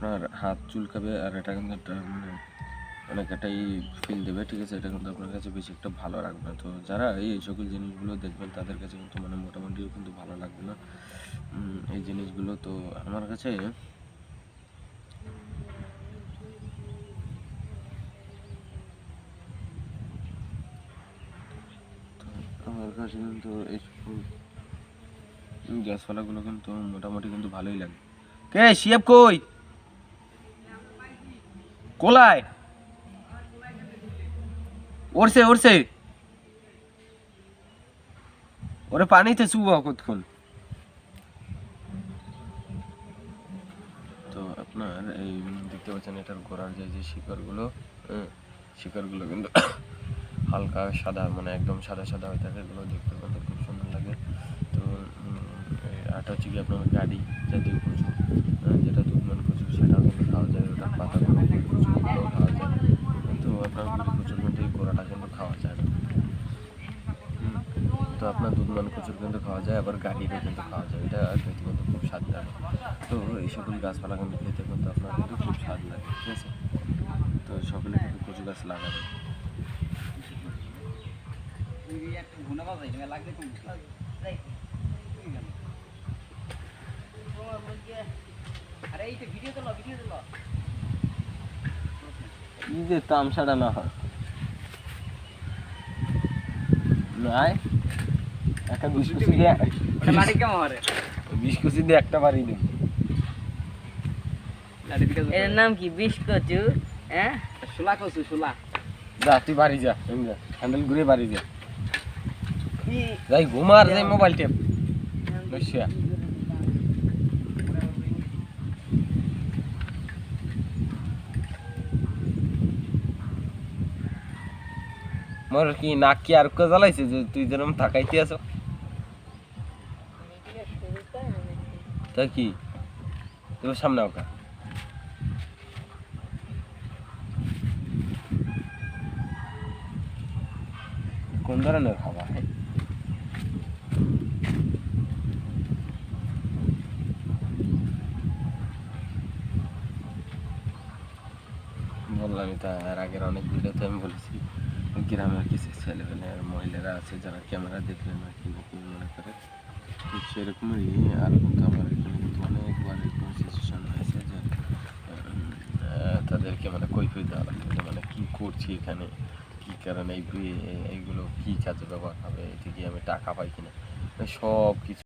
আপনার হাত চুলকাবে আর এটা কিন্তু একটা মানে অনেকটাই ফিল দেবে, ঠিক আছে? এটা কিন্তু আপনার কাছে বেশি একটা ভালো লাগবে না। তো যারা এই সকল জিনিসগুলো দেখবেন তাদের কাছে কিন্তু মানে মোটামুটিও কিন্তু ভালো লাগবে না এই জিনিসগুলো। তো আমার কাছে কিন্তু এই সকল গাছপালাগুলো কিন্তু মোটামুটি কিন্তু ভালোই লাগে। কে শিয়াব কই কোলায় ওরছে ওরছে ওরে পানিতে চুবা কতক্ষণ। তো আপনার এই দেখতে পাচ্ছেন এটার গোড়ার যে শিকড়গুলো, শিকড়গুলো কিন্তু হালকা সাদা, মানে একদম সাদা সাদা হয়ে থাকে, এগুলো দেখতে কিন্তু খুব সুন্দর লাগে। তো আটা হচ্ছে কি আপনার গাড়ি জাতীয় কচু, যেটা দুধমান কচু সেটাও কিন্তু খাওয়া যায়, ওটার পাতাগুলো কচুগুলোও খাওয়া যায়, কিন্তু আপনার গুড়ি কচুর কিন্তু এই গোড়াটা কিন্তু খাওয়া যায় না। তো আপনার দুধমান কচুর কিন্তু খাওয়া যায়, আবার গাড়িরও কিন্তু খাওয়া যায়, এটা খেতে কিন্তু খুব স্বাদ লাগে। তো এই সকল গাছপালা কিন্তু খেতে কিন্তু আপনার কিন্তু খুব স্বাদ লাগে, ঠিক আছে? তো সকলে কিন্তু কচু গাছ লাগাবে। এই যে তামসাটা না হয় নাই একটা বিস্কুট দিয়ে বিস্কুট দিয়ে একটা বাড়ি দিন। এর নাম কি বিস্কচু? হ্যাঁ, শোলা কচু শোলা। যা তুই বাড়ি যা, হ্যান্ডেল ঘুরে বাড়ি যা, যাই ঘুমার যাই মোবাইল টেপ বসিয়া। মোর কি নাক কি আর কে জ্বালাইছে যে তুই যেরকম তাকাইতে আছো? তা কি তোর সামনে ওকা কোন ধরনের খাবার? বললামই তা, এর আগের অনেক ভিডিওতে আমি বলেছি গ্রামের কিছু ছেলেমেয়ে আর মহিলারা আছে যারা ক্যামেরা দেখলে না কি মনে করে, ঠিক সেরকমই। আর কিন্তু আমার এখানে কিন্তু অনেকবার এরকম সিচুয়েশন হয়েছে যে তাদেরকে মানে কৈফিয়ত দেওয়া লাগছে, মানে কী করছি এখানে, কী কারণে এইগুলো কী কাজে ব্যবহার হবে, এতে কি আমি টাকা পাই কিনা, সব কিছু